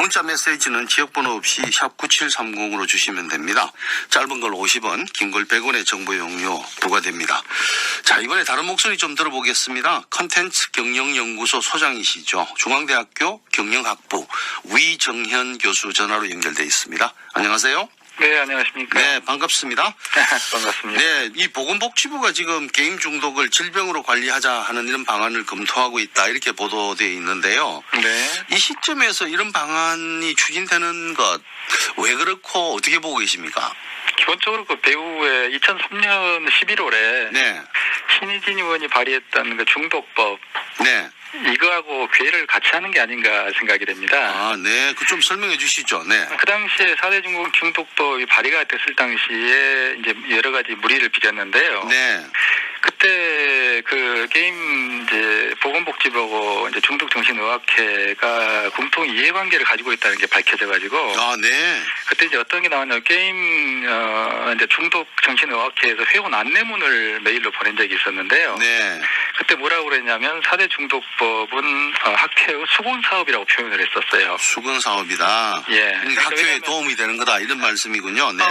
문자 메시지는 지역번호 없이 샵 9730으로 주시면 됩니다. 짧은 걸 50원, 긴 걸 100원의 정보 이용료 부과됩니다. 자, 이번에 다른 목소리 좀 들어보겠습니다. 컨텐츠 경영연구소 소장이시죠. 중앙대학교 경영학부 위정현 교수 전화로 연결돼 있습니다. 안녕하세요. 네, 안녕하십니까. 네, 반갑습니다. 반갑습니다. 네, 이 보건복지부가 지금 게임 중독을 질병으로 관리하자 하는 이런 방안을 검토하고 있다 이렇게 보도되어 있는데요. 네. 이 시점에서 이런 방안이 추진되는 것 왜 그렇고 어떻게 보고 계십니까? 기본적으로 그 배후에 2003년 11월에 네, 신희진 의원이 발의했던 그 중독법 네. 이거하고 괴를 같이 하는 게 아닌가 생각이 됩니다. 아, 네. 그 좀 설명해 주시죠. 네. 그 당시에 4대 중독법이 발의가 됐을 당시에 이제 여러 가지 물의를 빚었는데요. 네. 그때 그 게임 이제 보건복지부하고 이제 중독정신의학회가 공통 이해관계를 가지고 있다는 게 밝혀져가지고 아, 네. 그때 이제 어떤 게 나왔냐면 게임 이제 중독정신의학회에서 회원 안내문을 메일로 보낸 적이 있었는데요. 네. 그때 뭐라고 그랬냐면 4대 중독법은 학회의 수건 사업이라고 표현을 했었어요. 수건 사업이다. 예. 그러니까 학교에 도움이 되는 거다 이런 말씀이군요. 네.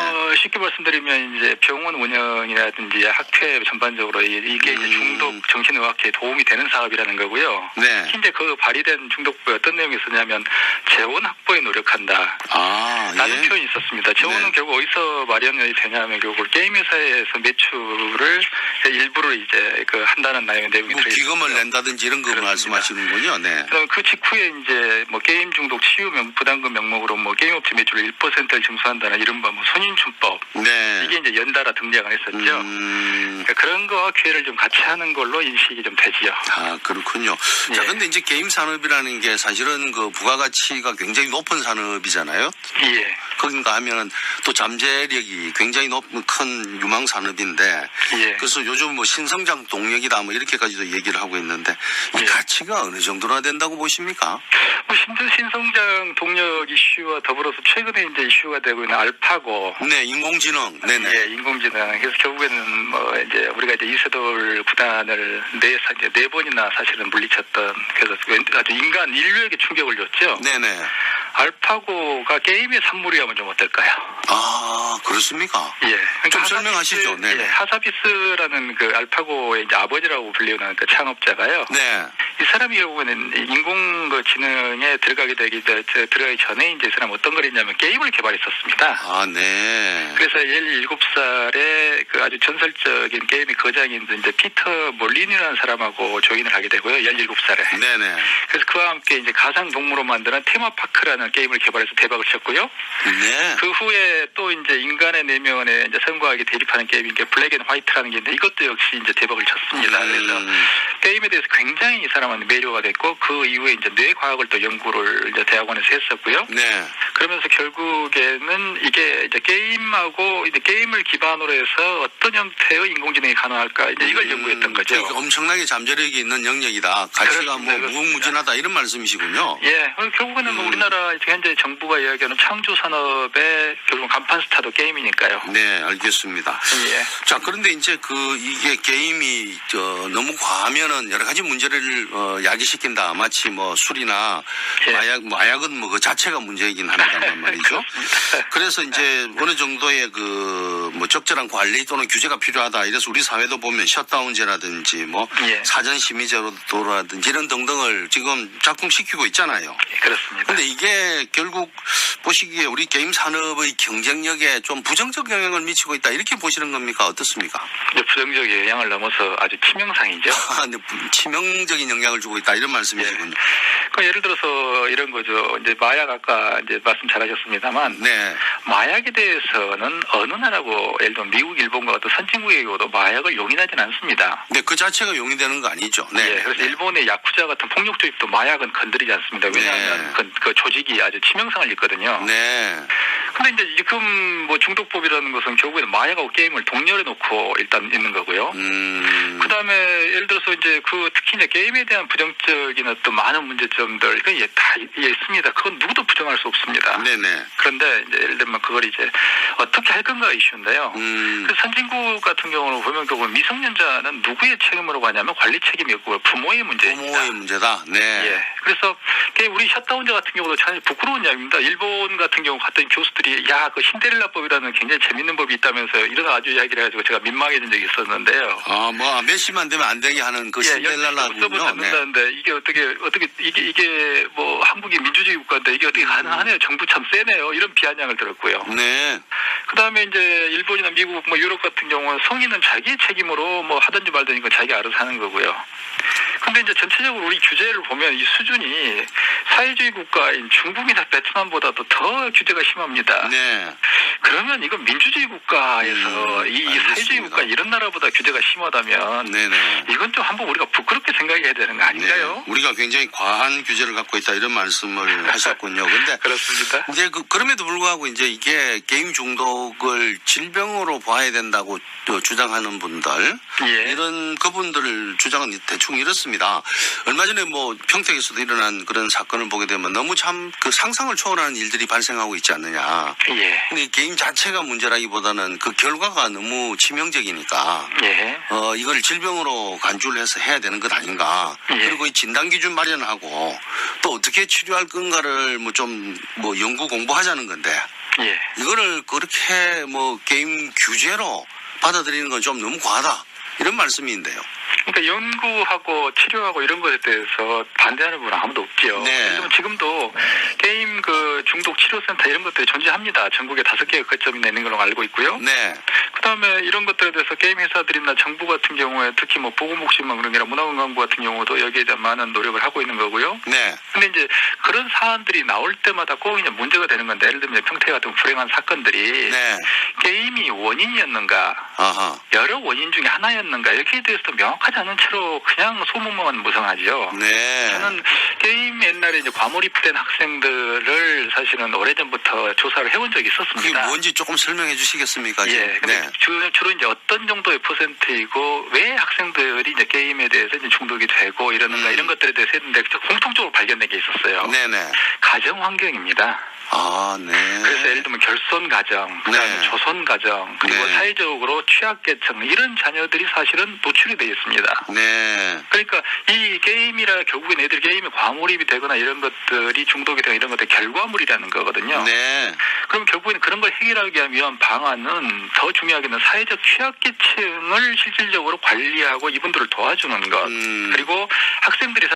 쉽게 말씀드리면 이제 병원 운영이라든지 학회 전반적으로 이게 이제 중독 정신의학회에 도움이 되는 사업이라는 거고요. 네. 이제 그 발의된 중독법에 어떤 내용이 있었냐면 재원 확보에 노력한다. 아, 라는 예. 표현이 있었습니다. 재원은 네. 결국 어디서 마련이 되냐면 결국 게임 회사에서 매출을 일부를 이제 그 한다는 내용이 뭐 들어있어요. 기금을 낸다든지 이런 거 그렇습니다. 말씀하시는군요. 네. 그럼 그 직후에 이제 뭐 게임 중독 치유 부담금 명목으로 뭐 게임 업체 매출을 1%를 증수한다는 이른바 뭐 손인춘법. 네. 이게 이제 연달아 등장을 했었죠. 그러니까 그런 거와 기회를 좀 같이 하는 걸로 인식이 좀 되지요. 아, 그렇군요. 자, 예. 근데 이제 게임 산업이라는 게 사실은 그 부가가치가 굉장히 높은 산업이잖아요. 예. 그런가 하면 또 잠재력이 굉장히 높은 큰 유망 산업인데 예. 그래서 요즘 뭐 신성장 동력이다 뭐 이렇게까지도 얘기를 하고 있는데 이 예. 가치가 어느 정도나 된다고 보십니까? 뭐 신성장 동력 이슈와 더불어서 최근에 이제 이슈가 되고 있는 알파고. 네, 인공지능. 네네. 예, 인공지능. 그래서 결국에는 뭐 이제 우리가 이제 이세돌 구단을 네 번이나 사실은 물리쳤던 그래서 아주 인류에게 충격을 줬죠. 네네. 알파고가 게임의 산물이라면 좀 어떨까요? 아, 그렇습니까? 예. 좀 설명하시죠. 네네. 예, 하사비스라는 그 알파고의 이제 아버지라고 불리는 그 창업자가요. 네. 이 사람이 결국에는 인공지능에 들어가기 전에 이제 이 사람 어떤 걸 했냐면 게임을 개발했었습니다. 아, 네. 그래서 17살에 그 아주 전설적인 게임의 거장인 이제 피터 몰린이라는 사람하고 조인을 하게 되고요. 17살에. 네네. 그래서 그와 함께 이제 가상 동물로 만드는 테마파크라는 게임을 개발해서 대박을 쳤고요. 네. 그 후에 또 이제 인간의 내면에 이제 성과하게 대립하는 게임인 게 블랙 앤 화이트라는 게 있는데 이것도 역시 이제 대박을 쳤습니다. 그래서 게임에 대해서 굉장히 이 사람은 매료가 됐고 그 이후에 이제 뇌과학을 또 연구를 이제 대학원에서 했었고요. 네. 그러면서 결국에는 이게 이제 게임하고 이제 게임을 기반으로 해서 어떤 형태의 인공지능이 가능할까 이제 이걸 연구했던 거죠. 그러니까 엄청나게 잠재력이 있는 영역이다. 가치가 뭐 그렇습니다. 무궁무진하다 이런 말씀이시군요. 예, 결국에는 뭐 우리나라 현재 정부가 이야기하는 창조 산업의 결국 간판 스타도 게임이니까요. 네, 알겠습니다. 예. 자, 그런데 이제 이게 게임이 너무 과하면은 여러 가지 문제를 야기시킨다. 마치 뭐 술이나 예. 마약은 뭐 그 자체가 문제이긴 합니다만 말이죠. 그래서 이제 어느 정도의 뭐 적절한 관리 또는 규제가 필요하다. 이래서 우리 사회도 보면 셧다운제라든지 뭐 예. 사전 심의제도라든지 이런 등등을 지금 작동시키고 있잖아요. 예, 그렇습니다. 근데 이게 결국 보시기에 우리 게임 산업의 경쟁력에 좀 부정적 영향을 미치고 있다. 이렇게 보시는 겁니까? 어떻습니까? 이제 부정적 영향을 넘어서 아주 치명상이죠. 아, 네, 치명적인 영향을 주고 있다. 이런 말씀이시군요. 그러니까 예를 들어서 이런 거죠. 이제 마약 아까 이제 말씀 잘하셨습니다만 네. 마약에 대해서는 어느 나라고 예를 들면 미국, 일본과 같은 선진국에도 마약을 용인하지는 않습니다. 네, 그 자체가 용인되는 거 아니죠. 네. 예, 그래서 네. 일본의 야쿠자 같은 폭력 조직도 마약은 건드리지 않습니다. 왜냐하면 네. 그 조직이 아주 치명상을 입거든요. 네. 근데 이제 지금 뭐 중독법이라는 것은 결국에는 마약하고 게임을 동렬해 놓고 일단 있는 거고요. 그다음에 예를 들어서 이제 특히 이제 게임에 대한 부정적인 어떤 많은 문제점들 이건 다 있습니다. 그건 누구도 부정할 수 없습니다. 네네. 그런데 이제 예를 들면 그걸 이제 어떻게 할 건가 이슈인데요. 그 선진국 같은 경우는 보면 결국 미성년자는 누구의 책임으로 가냐면 관리 책임이고 부모의 문제입니다. 부모의 문제다. 네. 예. 그래서 우리 셧다운제 같은 경우도 참 부끄러운 이야기입니다. 일본 같은 경우 갔던 교수들이 그 신데렐라법이라는 굉장히 재밌는 법이 있다면서요. 이런 아주 이야기를 해가지고 제가 민망해진 적이 있었는데요. 뭐 몇시만 되면 안 되게 하는 그 신데렐라군요. 네. 이게 어떻게 이게 뭐 한국이 민주주의 국가인데 이게 어떻게 가능하네요. 정부 참 세네요. 이런 비아냥을 들었고요. 네. 그다음에 이제 일본이나 미국, 뭐 유럽 같은 경우는 성인은 자기 책임으로 뭐 하든지 말든지 건 자기가 알아서 하는 거고요. 근데 이제 전체적으로 우리 규제를 보면 이 수준이 사회주의 국가인 중국이나 베트남보다도 더 규제가 심합니다. 네. 그러면 이건 민주주의 국가에서 이 사회주의 국가 이런 나라보다 규제가 심하다면 네네. 이건 좀 한번 우리가 부끄럽게 생각해야 되는 거 아닌가요? 네. 우리가 굉장히 과한 규제를 갖고 있다 이런 말씀을 하셨군요. 근데 그렇습니다. 이제 그럼에도 불구하고 이제 이게 게임 중독을 질병으로 봐야 된다고 또 주장하는 분들 예. 이런 그분들 주장은 대충 이렇습니다. 얼마 전에 뭐 평택에서도 일어난 그런 사건을 보게 되면 너무 참 그 상상을 초월하는 일들이 발생하고 있지 않느냐. 예. 근데 이 게임 자체가 문제라기보다는 그 결과가 너무 치명적이니까 예. 이걸 질병으로 간주를 해서 해야 되는 것 아닌가. 예. 그리고 이 진단 기준 마련하고 또 어떻게 치료할 건가를 뭐 연구 공부하자는 건데 예. 이거를 그렇게 뭐 게임 규제로 받아들이는 건 좀 너무 과하다. 이런 말씀인데요. 그러니까 연구하고 치료하고 이런 것에 대해서 반대하는 분은 아무도 없지요. 네. 지금도 게임 중독 치료센터 이런 것들이 존재합니다. 전국에 5개의 거점이 있는 걸로 알고 있고요. 네. 그다음에 이런 것들에 대해서 게임 회사들이나 정부 같은 경우에 특히 뭐 보건복지망 그런 게나 문화관광부 같은 경우도 여기에 대한 많은 노력을 하고 있는 거고요. 네. 근데 이제 그런 사안들이 나올 때마다 꼭 이제 문제가 되는 건데 예를 들면 평택 같은 불행한 사건들이 네. 게임이 원인이었는가 아하. 여러 원인 중에 하나였는가 이렇게 대해서도 명확하지 않은 채로 그냥 소문만 무성하죠. 네. 저는 게임 옛날에 이제 과몰입된 학생들을 사실은 오래전부터 조사를 해본 적이 그게 있었습니다. 뭔지 조금 설명해 주시겠습니까? 예. 근데 네. 주로 이제 어떤 정도의 퍼센트이고 왜 학생들이 이제 게임에 대해서 이제 중독이 되고 이러는가 이런 것들에 대해서 했는데 공통적으로 발견된 게 있었어요. 네네. 가정 환경입니다. 아, 네. 그래서 예를 들면 결손 가정, 그다음에 네. 조선 가정, 그리고 네. 사회적으로 취약계층 이런 자녀들이 사실은 노출이 되어 있습니다. 네. 그러니까 이 게임이라 결국엔 애들 게임에 과몰입이 되거나 이런 것들이 중독이 되거나 이런 것들이 결과물이라는 거거든요. 네. 그럼 결국에는 그런 걸 해결하기 위한 방안은 더 중요하게는 사회적 취약계층을 실질적으로 관리하고 이분들을 도와주는 것. 그리고 학생들이